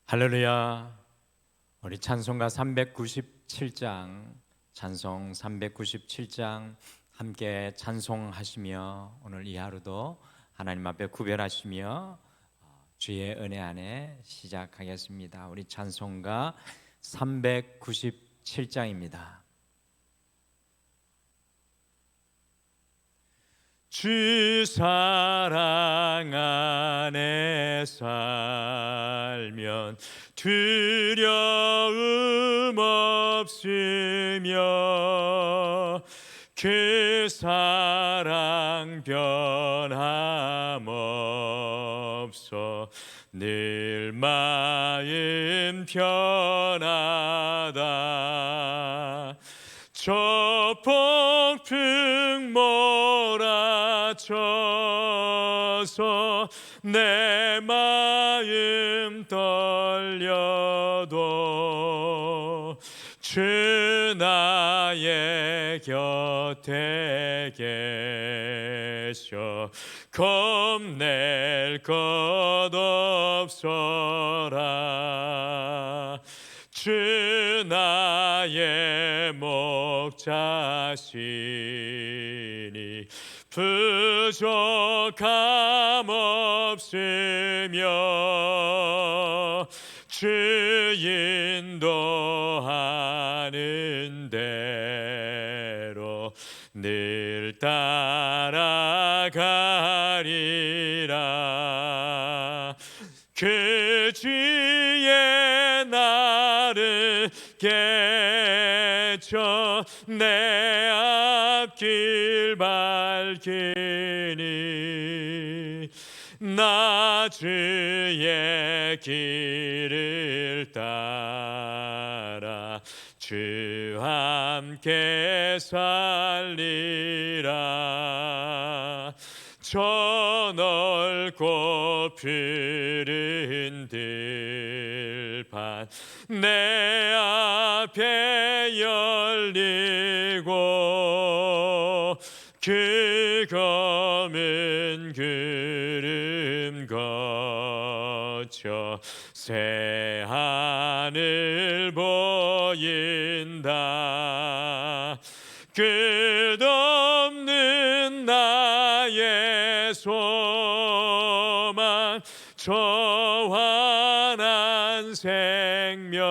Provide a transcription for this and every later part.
할렐루야. 우리 찬송가 397장, 찬송 397장 함께 찬송하시며 오늘 이 하루도 하나님 앞에 구별하시며 주의 은혜 안에 시작하겠습니다. 우리 찬송가 397장입니다. 주 사랑 안에 살면 두려움 없으며 그 사랑 변함없어 늘 마음 편하다. 저 폭풍 몰아쳐서 내 마음 떨려도 주 나의 곁에 계셔 겁낼 것 없어라. 주 나의 목자시니 부족함 없으며 주 인도하는 대로 늘 따라가리라. 그 주의 나를 깨쳐 내 앞길 밝히니 나 주의 길을 따라 주 함께 살리라. 저 넓고 푸른 들판 내 앞에 열리고 그 검은 구름 거쳐 새 하늘 보인다. 끝없는 나의 소망 저 환한 생명길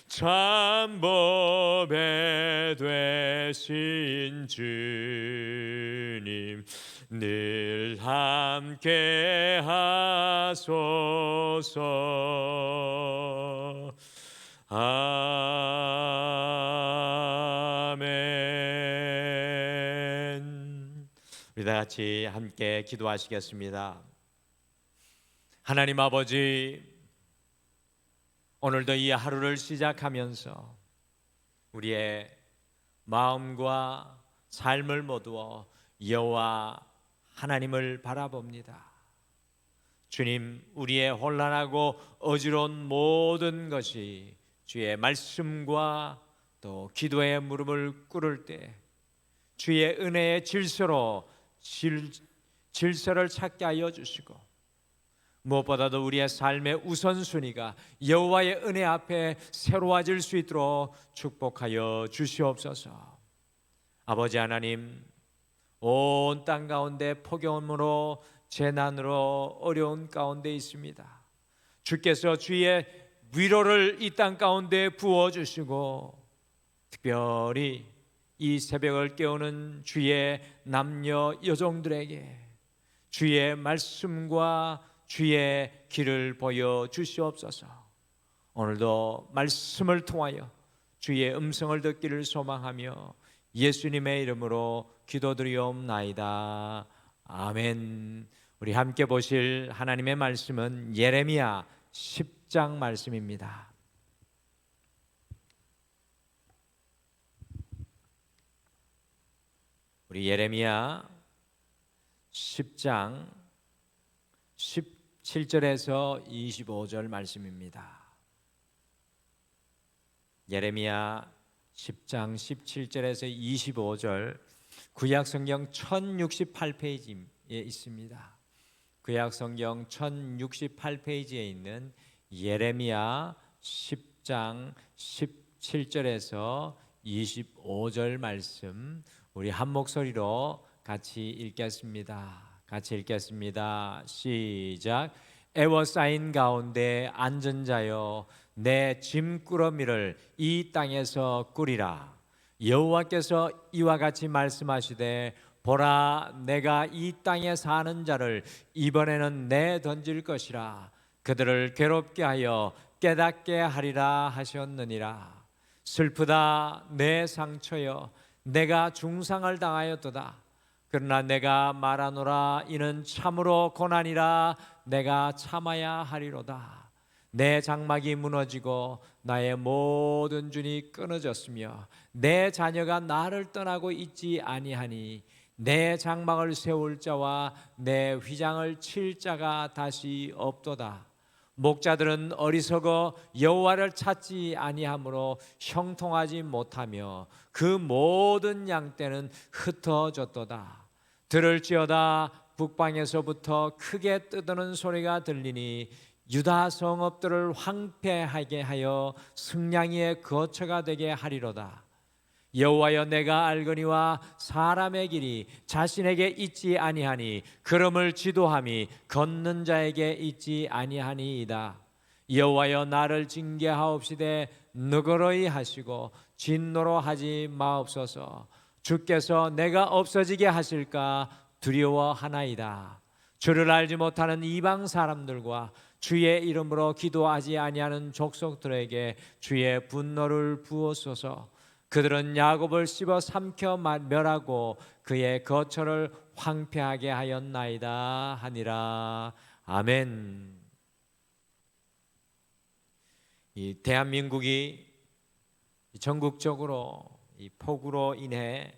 참 보배 되신 주님 늘 함께 하소서. 아멘. 우리 다 같이 함께 기도하시겠습니다. 하나님 아버지, 오늘도 이 하루를 시작하면서 우리의 마음과 삶을 모두어 여호와 하나님을 바라봅니다. 주님, 우리의 혼란하고 어지러운 모든 것이 주의 말씀과 또 기도의 무릎을 꿇을 때 주의 은혜의 질서로 질서를 찾게 하여 주시고, 무엇보다도 우리의 삶의 우선순위가 여호와의 은혜 앞에 새로워질 수 있도록 축복하여 주시옵소서. 아버지 하나님, 온 땅 가운데 폭염으로 재난으로 어려운 가운데 있습니다. 주께서 주의 위로를 이 땅 가운데 부어주시고, 특별히 이 새벽을 깨우는 주의 남녀 여종들에게 주의 말씀과 주의 길을 보여주시옵소서. 오늘도 말씀을 통하여 주의 음성을 듣기를 소망하며 예수님의 이름으로 기도드리옵나이다. 아멘. 우리 함께 보실 하나님의 말씀은 예레미야 10장 말씀입니다. 우리 예레미야 10장 17절에서 25절 말씀입니다. 예레미야 10장 17절에서 25절, 구약성경 1068페이지에 있습니다. 구약 성경 1068페이지에 있는 예레미야 10장 17절에서 25절 말씀 우리 한 목소리로 같이 읽겠습니다. 같이 읽겠습니다. 시작. 애워싸인 가운데 앉은 자여 내 짐꾸러미를 이 땅에서 꾸리라. 여호와께서 이와 같이 말씀하시되 보라 내가 이 땅에 사는 자를 이번에는 내던질 것이라. 그들을 괴롭게 하여 깨닫게 하리라 하셨느니라. 슬프다 내 상처여 내가 중상을 당하였도다. 그러나 내가 말하노라 이는 참으로 고난이라. 내가 참아야 하리로다. 내 장막이 무너지고 나의 모든 준이 끊어졌으며 내 자녀가 나를 떠나고 있지 아니하니 내 장막을 세울 자와 내 휘장을 칠 자가 다시 없도다. 목자들은 어리석어 여호와를 찾지 아니하므로 형통하지 못하며 그 모든 양떼는 흩어졌도다. 들을지어다 북방에서부터 크게 뜨드는 소리가 들리니 유다 성읍들을 황폐하게 하여 승냥이의 거처가 되게 하리로다. 여호와여 내가 알거니와 사람의 길이 자신에게 있지 아니하니 걸음을 지도함이 걷는 자에게 있지 아니하니이다. 여호와여 나를 징계하옵시되 너그러이 하시고 진노로 하지 마옵소서. 주께서 내가 없어지게 하실까 두려워하나이다. 주를 알지 못하는 이방 사람들과 주의 이름으로 기도하지 아니하는 족속들에게 주의 분노를 부어소서. 그들은 야곱을 씹어 삼켜 멸하고 그의 거처를 황폐하게 하였나이다 하니라. 아멘. 이 대한민국이 전국적으로 이 폭우로 인해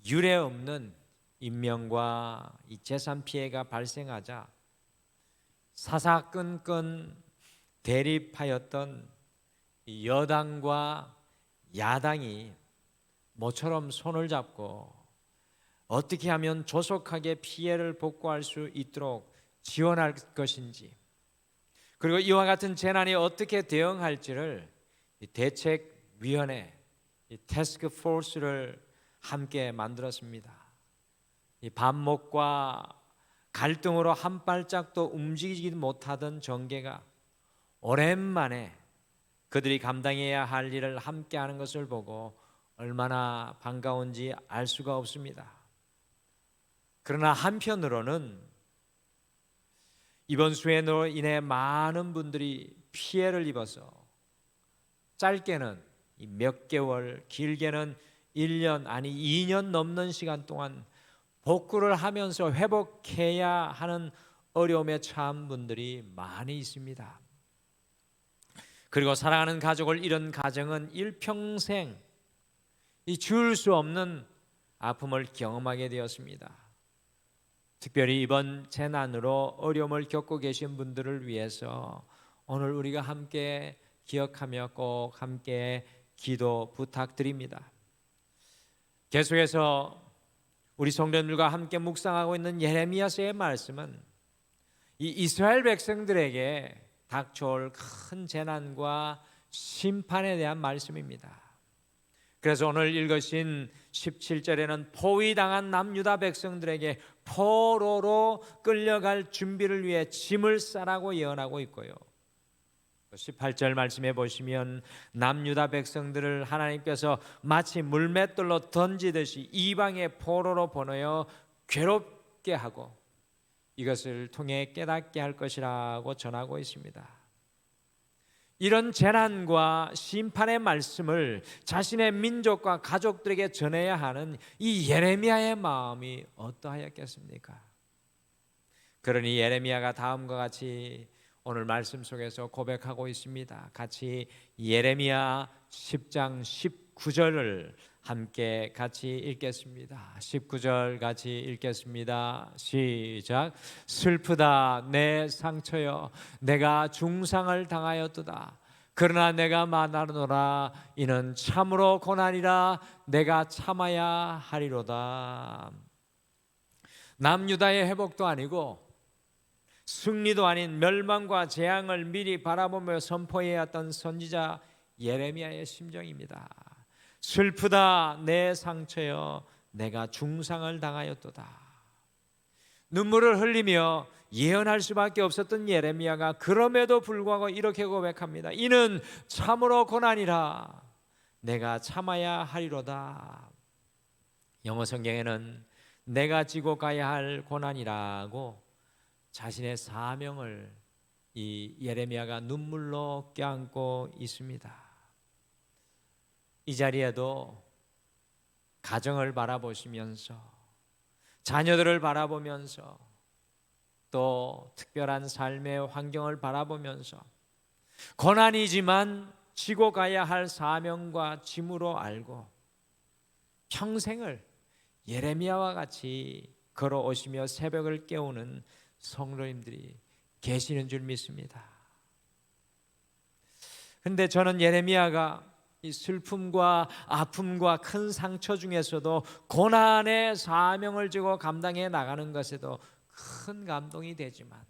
유례 없는 인명과 이 재산 피해가 발생하자 사사건건 대립하였던 이 여당과 야당이 모처럼 손을 잡고 어떻게 하면 조속하게 피해를 복구할 수 있도록 지원할 것인지, 그리고 이와 같은 재난에 어떻게 대응할지를 대책위원회, 태스크포스를 함께 만들었습니다. 이 반목과 갈등으로 한 발짝도 움직이지 못하던 정계가 오랜만에 그들이 감당해야 할 일을 함께 하는 것을 보고 얼마나 반가운지 알 수가 없습니다. 그러나 한편으로는 이번 수해로 인해 많은 분들이 피해를 입어서 짧게는 몇 개월, 길게는 1년 아니 2년 넘는 시간 동안 복구를 하면서 회복해야 하는 어려움에 처한 분들이 많이 있습니다. 그리고 사랑하는 가족을 잃은 가정은 일평생 지울 수 없는 아픔을 경험하게 되었습니다. 특별히 이번 재난으로 어려움을 겪고 계신 분들을 위해서 오늘 우리가 함께 기억하며 꼭 함께 기도 부탁드립니다. 계속해서 우리 성도님들과 함께 묵상하고 있는 예레미야서의 말씀은 이 이스라엘 백성들에게 닥쳐올 큰 재난과 심판에 대한 말씀입니다. 그래서 오늘 읽으신 17절에는 포위당한 남유다 백성들에게 포로로 끌려갈 준비를 위해 짐을 싸라고 예언하고 있고요. 18절 말씀해 보시면 남유다 백성들을 하나님께서 마치 물맷돌로 던지듯이 이방의 포로로 보내어 괴롭게 하고 이것을 통해 깨닫게 할 것이라고 전하고 있습니다. 이런 재난과 심판의 말씀을 자신의 민족과 가족들에게 전해야 하는 이 예레미야의 마음이 어떠하였겠습니까? 그러니 예레미야가 다음과 같이 오늘 말씀 속에서 고백하고 있습니다. 같이 예레미야 10장 19절을 함께 같이 읽겠습니다. 19절 같이 읽겠습니다. 시작. 슬프다 내 상처여 내가 중상을 당하였도다. 그러나 내가 말하노라 이는 참으로 고난이라. 내가 참아야 하리로다. 남유다의 회복도 아니고 승리도 아닌 멸망과 재앙을 미리 바라보며 선포해야 했던 선지자 예레미야의 심정입니다. 슬프다 내 상처여 내가 중상을 당하였도다. 눈물을 흘리며 예언할 수밖에 없었던 예레미야가 그럼에도 불구하고 이렇게 고백합니다. 이는 참으로 고난이라 내가 참아야 하리로다. 영어 성경에는 내가 지고 가야 할 고난이라고 자신의 사명을 이 예레미야가 눈물로 껴안고 있습니다. 이 자리에도 가정을 바라보시면서 자녀들을 바라보면서 또 특별한 삶의 환경을 바라보면서 고난이지만 지고 가야 할 사명과 짐으로 알고 평생을 예레미야와 같이 걸어오시며 새벽을 깨우는 성도님들이 계시는 줄 믿습니다. 그런데 저는 예레미야가 이 슬픔과 아픔과 큰 상처 중에서도 고난의 사명을 지고 감당해 나가는 것에도 큰 감동이 되지만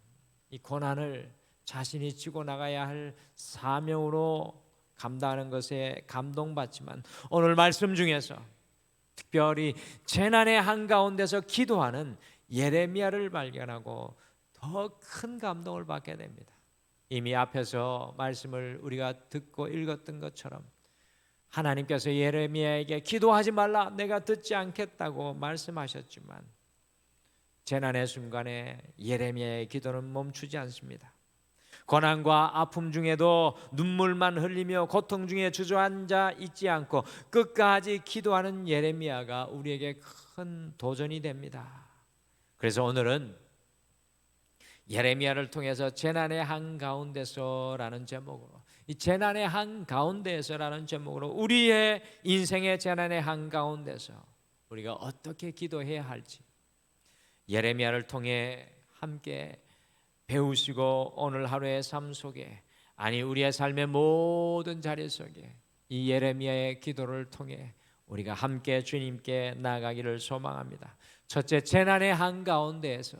이 고난을 자신이 지고 나가야 할 사명으로 감당하는 것에 감동받지만 오늘 말씀 중에서 특별히 재난의 한가운데서 기도하는 예레미야를 발견하고 더 큰 감동을 받게 됩니다. 이미 앞에서 말씀을 우리가 듣고 읽었던 것처럼 하나님께서 예레미야에게 기도하지 말라 내가 듣지 않겠다고 말씀하셨지만 재난의 순간에 예레미야의 기도는 멈추지 않습니다. 고난과 아픔 중에도 눈물만 흘리며 고통 중에 주저앉아 있지 않고 끝까지 기도하는 예레미야가 우리에게 큰 도전이 됩니다. 그래서 오늘은 예레미야를 통해서 재난의 한가운데서라는 제목으로 이 재난의 한가운데서라는 제목으로 우리의 인생의 재난의 한가운데서 우리가 어떻게 기도해야 할지 예레미야를 통해 함께 배우시고 오늘 하루의 삶 속에 아니 우리의 삶의 모든 자리 속에 이 예레미야의 기도를 통해 우리가 함께 주님께 나아가기를 소망합니다. 첫째, 재난의 한가운데에서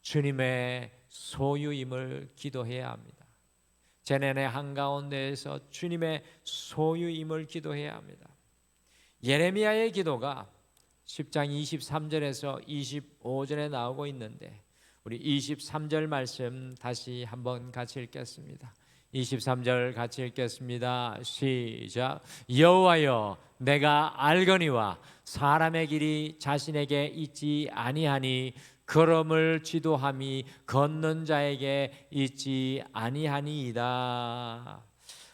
주님의 소유임을 기도해야 합니다. 재난의 한가운데에서 주님의 소유임을 기도해야 합니다. 예레미야의 기도가 10장 23절에서 25절에 나오고 있는데 우리 23절 말씀 다시 한번 같이 읽겠습니다. 23절 같이 읽겠습니다. 시작. 여호와여 내가 알거니와 사람의 길이 자신에게 있지 아니하니 걸음을 지도함이 걷는 자에게 있지 아니하니이다.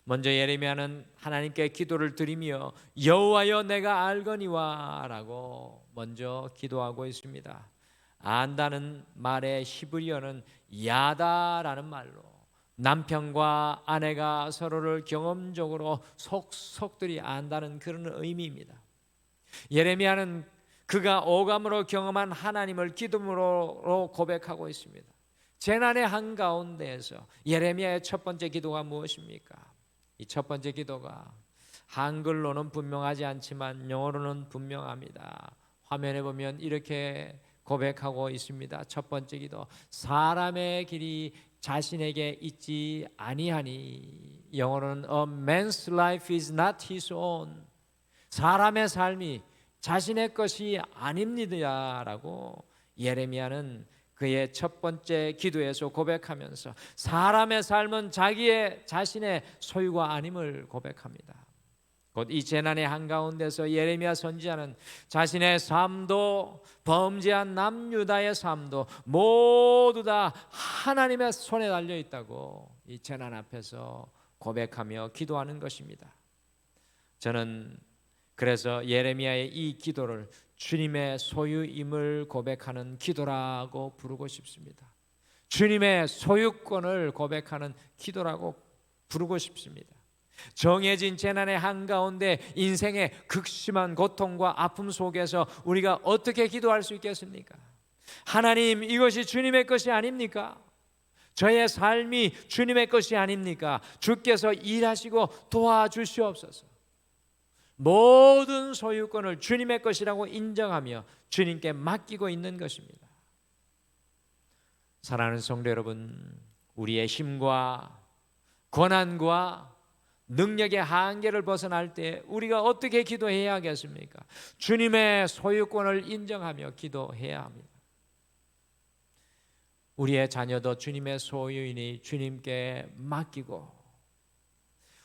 먼저 예레미야는 하나님께 기도를 드리며 여호와여 내가 알거니와 라고 먼저 기도하고 있습니다. 안다는 말의 히브리어는 야다라는 말로 남편과 아내가 서로를 경험적으로 속속들이 안다는 그런 의미입니다. 예레미야는 그가 오감으로 경험한 하나님을 기도로 고백하고 있습니다. 재난의 한가운데에서 예레미야의 첫 번째 기도가 무엇입니까? 이 첫 번째 기도가 한글로는 분명하지 않지만 영어로는 분명합니다. 화면에 보면 이렇게 고백하고 있습니다. 첫 번째 기도, 사람의 길이 자신에게 있지 아니하니. 영어로는 A man's life is not his own. 사람의 삶이 자신의 것이 아닙니다라고 예레미야는 그의 첫 번째 기도에서 고백하면서 사람의 삶은 자신의 소유가 아님을 고백합니다. 곧 이 재난의 한가운데서 예레미야 선지자는 자신의 삶도 범죄한 남유다의 삶도 모두 다 하나님의 손에 달려 있다고 이 재난 앞에서 고백하며 기도하는 것입니다. 저는 그래서 예레미야의 이 기도를 주님의 소유임을 고백하는 기도라고 부르고 싶습니다. 주님의 소유권을 고백하는 기도라고 부르고 싶습니다. 정해진 재난의 한가운데 인생의 극심한 고통과 아픔 속에서 우리가 어떻게 기도할 수 있겠습니까? 하나님, 이것이 주님의 것이 아닙니까? 저의 삶이 주님의 것이 아닙니까? 주께서 일하시고 도와주시옵소서. 모든 소유권을 주님의 것이라고 인정하며 주님께 맡기고 있는 것입니다. 사랑하는 성도 여러분, 우리의 힘과 권한과 능력의 한계를 벗어날 때 우리가 어떻게 기도해야 하겠습니까? 주님의 소유권을 인정하며 기도해야 합니다. 우리의 자녀도 주님의 소유이니 주님께 맡기고,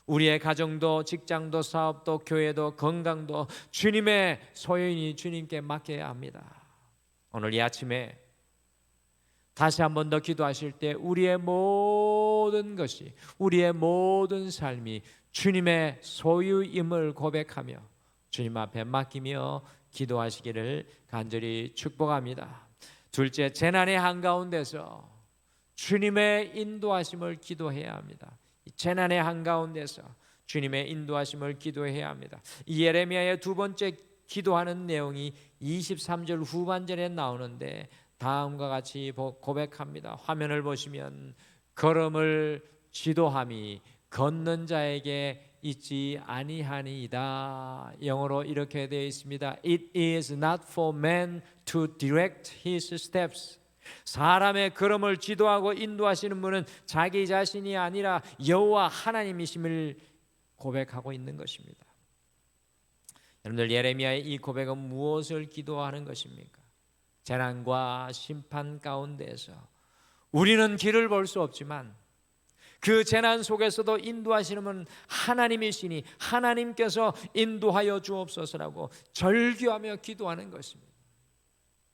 우리의 가정도 직장도 사업도 교회도 건강도 주님의 소유이니 주님께 맡겨야 합니다. 오늘 이 아침에 다시 한 번 더 기도하실 때 우리의 모든 것이, 우리의 모든 삶이 주님의 소유임을 고백하며 주님 앞에 맡기며 기도하시기를 간절히 축복합니다. 둘째, 재난의 한가운데서 주님의 인도하심을 기도해야 합니다. 재난의 한가운데서 주님의 인도하심을 기도해야 합니다. 이 예레미야의 두 번째 기도하는 내용이 23절 후반절에 나오는데 다음과 같이 고백합니다. 화면을 보시면 걸음을 지도함이 걷는 자에게 있지 아니하니이다. 영어로 이렇게 되어 있습니다. It is not for man to direct his steps. 사람의 걸음을 지도하고 인도하시는 분은 자기 자신이 아니라 여호와 하나님이심을 고백하고 있는 것입니다. 여러분들, 예레미야의 이 고백은 무엇을 기도하는 것입니까? 재난과 심판 가운데에서 우리는 길을 볼 수 없지만 그 재난 속에서도 인도하시는 분은 하나님이시니 하나님께서 인도하여 주옵소서라고 절규하며 기도하는 것입니다.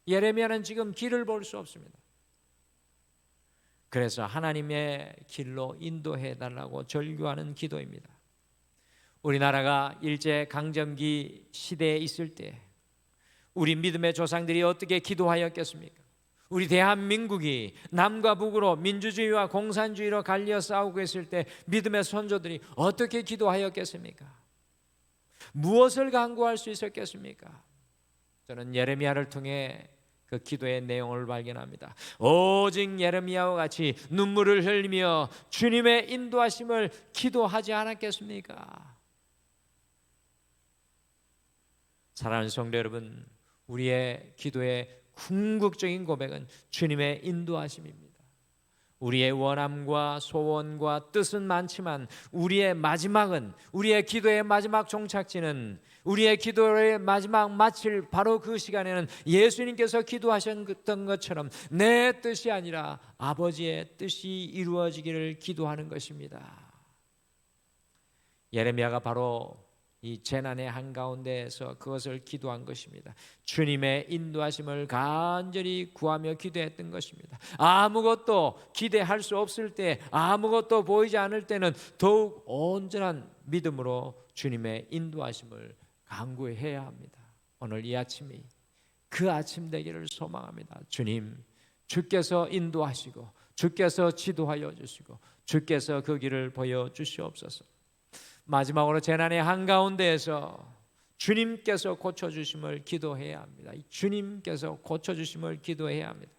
예레미야는 지금 길을 볼 수 없습니다. 그래서 하나님의 길로 인도해 달라고 절규하는 기도입니다. 우리나라가 일제강점기 시대에 있을 때 우리 믿음의 조상들이 어떻게 기도하였겠습니까? 우리 대한민국이 남과 북으로 민주주의와 공산주의로 갈려 싸우고 있을 때 믿음의 선조들이 어떻게 기도하였겠습니까? 무엇을 간구할 수 있었겠습니까? 저는 예레미야를 통해 그 기도의 내용을 발견합니다. 오직 예레미야와 같이 눈물을 흘리며 주님의 인도하심을 기도하지 않았겠습니까? 사랑하는 성도 여러분, 우리의 기도의 궁극적인 고백은 주님의 인도하심입니다. 우리의 원함과 소원과 뜻은 많지만 우리의 마지막은, 우리의 기도의 마지막 종착지는, 우리의 기도의 마지막 마칠 바로 그 시간에는 예수님께서 기도하셨던 것처럼 내 뜻이 아니라 아버지의 뜻이 이루어지기를 기도하는 것입니다. 예레미야가 바로 이 재난의 한가운데에서 그것을 기도한 것입니다. 주님의 인도하심을 간절히 구하며 기도했던 것입니다. 아무것도 기대할 수 없을 때, 아무것도 보이지 않을 때는 더욱 온전한 믿음으로 주님의 인도하심을 간구해야 합니다. 오늘 이 아침이 그 아침 되기를 소망합니다. 주님, 주께서 인도하시고 주께서 지도하여 주시고 주께서 그 길을 보여주시옵소서. 마지막으로 재난의 한가운데에서 주님께서 고쳐주심을 기도해야 합니다. 주님께서 고쳐주심을 기도해야 합니다.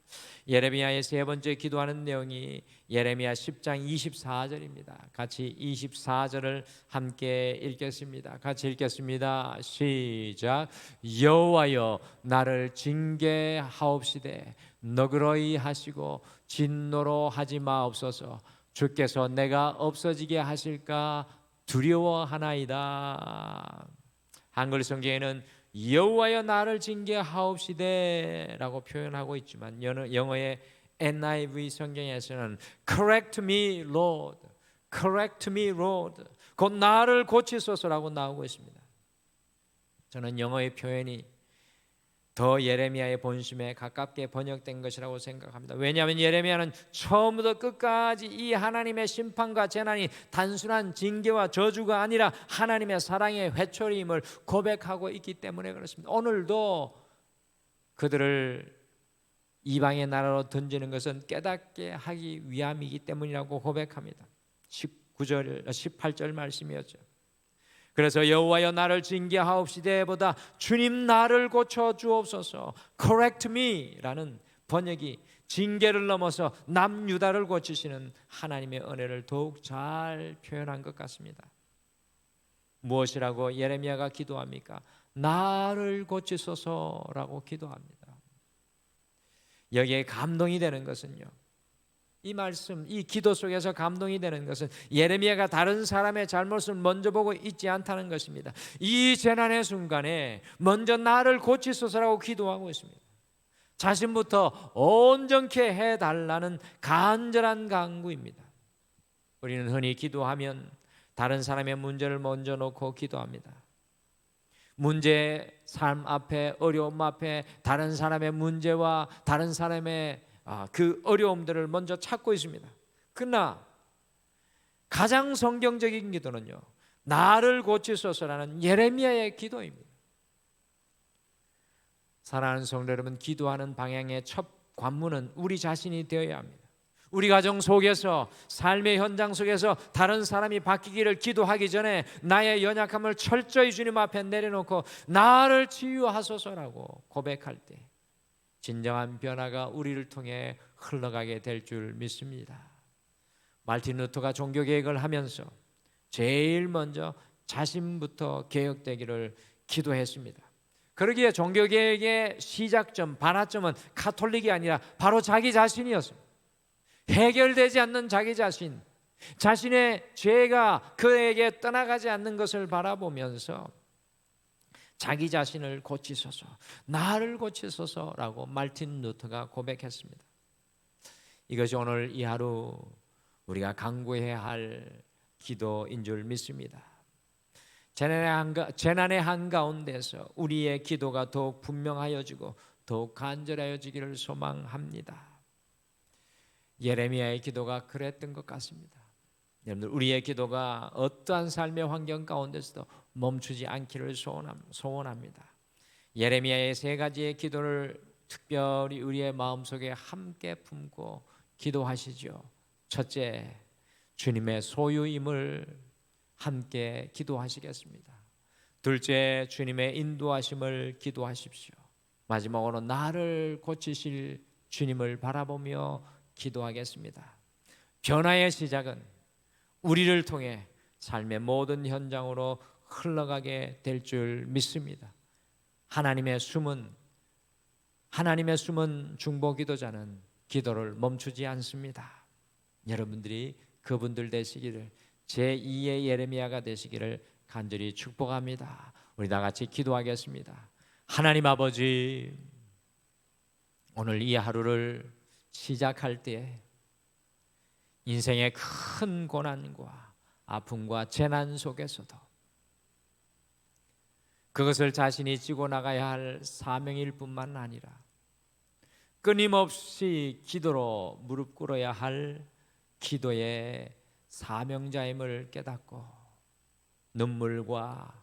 예레미야의 세 번째 기도하는 내용이 예레미야 10장 24절입니다. 같이 24절을 함께 읽겠습니다. 같이 읽겠습니다. 시작. 여호와여, 나를 징계하옵시되 너그러이 하시고 진노로 하지 마옵소서. 주께서 내가 없어지게 하실까 두려워하나이다. 한글 성경에는 여호와여 나를 징계하옵시되 라고 표현하고 있지만 영어의 NIV 성경에서는 Correct me Lord, Correct me Lord, 곧 나를 고치소서라고 나오고 있습니다. 저는 영어의 표현이 더 예레미야의 본심에 가깝게 번역된 것이라고 생각합니다. 왜냐하면 예레미야는 처음부터 끝까지 이 하나님의 심판과 재난이 단순한 징계와 저주가 아니라 하나님의 사랑의 회초리임을 고백하고 있기 때문에 그렇습니다. 오늘도 그들을 이방의 나라로 던지는 것은 깨닫게 하기 위함이기 때문이라고 고백합니다. 18절 말씀이었죠. 그래서 여호와여 나를 징계하옵시되보다 주님 나를 고쳐 주옵소서, Correct me 라는 번역이 징계를 넘어서 남유다를 고치시는 하나님의 은혜를 더욱 잘 표현한 것 같습니다. 무엇이라고 예레미야가 기도합니까? 나를 고치소서라고 기도합니다. 여기에 감동이 되는 것은요, 이 말씀, 이 기도 속에서 감동이 되는 것은 예레미야가 다른 사람의 잘못을 먼저 보고 있지 않다는 것입니다. 이 재난의 순간에 먼저 나를 고치소서라고 기도하고 있습니다. 자신부터 온전케 해달라는 간절한 간구입니다. 우리는 흔히 기도하면 다른 사람의 문제를 먼저 놓고 기도합니다. 문제, 삶 앞에, 어려움 앞에 다른 사람의 문제와 다른 사람의 그 어려움들을 먼저 찾고 있습니다. 그러나 가장 성경적인 기도는요, 나를 고치소서라는 예레미야의 기도입니다. 사랑하는 성도 여러분, 기도하는 방향의 첫 관문은 우리 자신이 되어야 합니다. 우리 가정 속에서, 삶의 현장 속에서 다른 사람이 바뀌기를 기도하기 전에 나의 연약함을 철저히 주님 앞에 내려놓고 나를 치유하소서라고 고백할 때 진정한 변화가 우리를 통해 흘러가게 될 줄 믿습니다. 말틴 루터가 종교개혁을 하면서 제일 먼저 자신부터 개혁되기를 기도했습니다. 그러기에 종교개혁의 시작점, 반화점은 가톨릭이 아니라 바로 자기 자신이었습니다. 해결되지 않는 자기 자신, 자신의 죄가 그에게 떠나가지 않는 것을 바라보면서 자기 자신을 고치소서, 나를 고치소서라고 말틴 루터가 고백했습니다. 이것이 오늘 이 하루 우리가 간구해야 할 기도인 줄 믿습니다. 재난의 한가운데서 우리의 기도가 더욱 분명하여지고 더욱 간절하여지기를 소망합니다. 예레미야의 기도가 그랬던 것 같습니다. 여러분들, 우리의 기도가 어떠한 삶의 환경 가운데서도 멈추지 않기를 소원합니다. 예레미야의 세 가지의 기도를 특별히 우리의 마음속에 함께 품고 기도하시죠. 첫째, 주님의 소유임을 함께 기도하시겠습니다. 둘째, 주님의 인도하심을 기도하십시오. 마지막으로 나를 고치실 주님을 바라보며 기도하겠습니다. 변화의 시작은 우리를 통해 삶의 모든 현장으로 흘러가게 될 줄 믿습니다. 하나님의 숨은 중보 기도자는 기도를 멈추지 않습니다. 여러분들이 그분들 되시기를, 제2의 예레미야가 되시기를 간절히 축복합니다. 우리 다 같이 기도하겠습니다. 하나님 아버지, 오늘 이 하루를 시작할 때 인생의 큰 고난과 아픔과 재난 속에서도 그것을 자신이 지고 나가야 할 사명일 뿐만 아니라 끊임없이 기도로 무릎 꿇어야 할 기도의 사명자임을 깨닫고 눈물과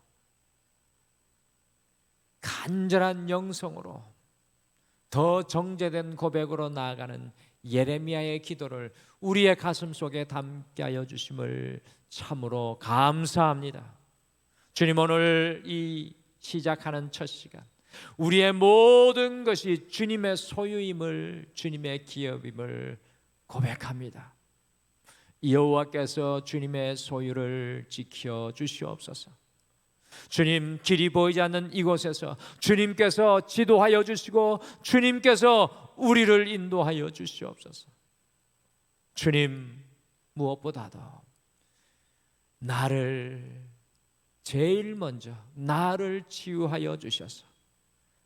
간절한 영성으로 더 정제된 고백으로 나아가는 예레미야의 기도를 우리의 가슴 속에 담게 하여 주심을 참으로 감사합니다. 주님, 오늘 이 시작하는 첫 시간 우리의 모든 것이 주님의 소유임을, 주님의 기업임을 고백합니다. 여호와께서 주님의 소유를 지켜 주시옵소서. 주님, 길이 보이지 않는 이곳에서 주님께서 지도하여 주시고 주님께서 우리를 인도하여 주시옵소서. 주님, 무엇보다도 제일 먼저 나를 치유하여 주셔서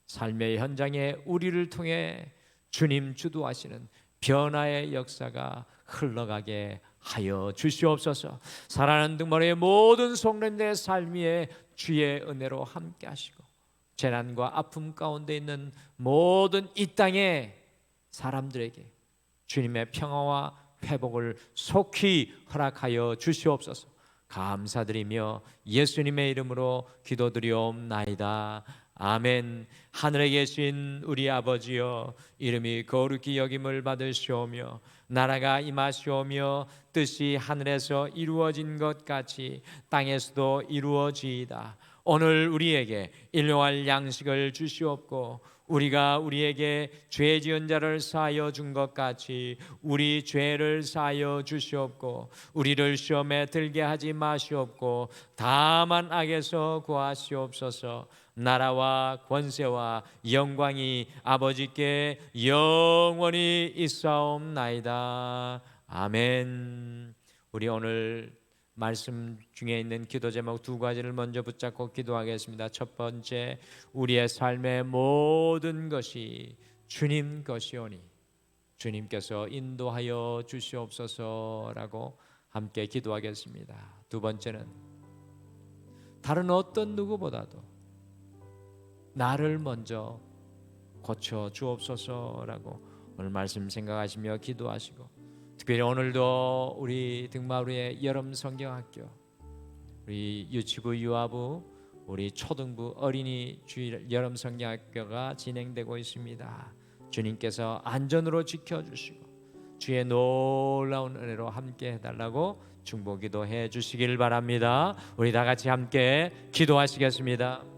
삶의 현장에 우리를 통해 주님 주도하시는 변화의 역사가 흘러가게 하여 주시옵소서. 사랑하는 등번의 모든 성도님들의 삶 위에 주의 은혜로 함께 하시고 재난과 아픔 가운데 있는 모든 이 땅의 사람들에게 주님의 평화와 회복을 속히 허락하여 주시옵소서. 감사드리며 예수님의 이름으로 기도드리옵나이다. 아멘. 하늘에 계신 우리 아버지여, 이름이 거룩히 여김을 받으시오며 나라가 임하시오며 뜻이 하늘에서 이루어진 것 같이 땅에서도 이루어지이다. 오늘 우리에게 일용할 양식을 주시옵고 우리가 우리에게 죄 지은 자를 사하여 준 것 같이 우리 죄를 사하여 주시옵고 우리를 시험에 들게 하지 마시옵고 다만 악에서 구하시옵소서. 나라와 권세와 영광이 아버지께 영원히 있사옵나이다. 아멘. 우리 오늘 말씀 중에 있는 기도 제목 두 가지를 먼저 붙잡고 기도하겠습니다. 첫 번째, 우리의 삶의 모든 것이 주님 것이오니 주님께서 인도하여 주시옵소서라고 함께 기도하겠습니다. 두 번째는, 다른 어떤 누구보다도 나를 먼저 고쳐 주옵소서라고 오늘 말씀 생각하시며 기도하시고, 특별히 오늘도 우리 등마루의 여름 성경학교, 우리 유치부, 유아부, 우리 초등부, 어린이 주일 여름 성경학교가 진행되고 있습니다. 주님께서 안전으로 지켜주시고 주의 놀라운 은혜로 함께 해달라고 중보기도 해주시길 바랍니다. 우리 다 같이 함께 기도하시겠습니다.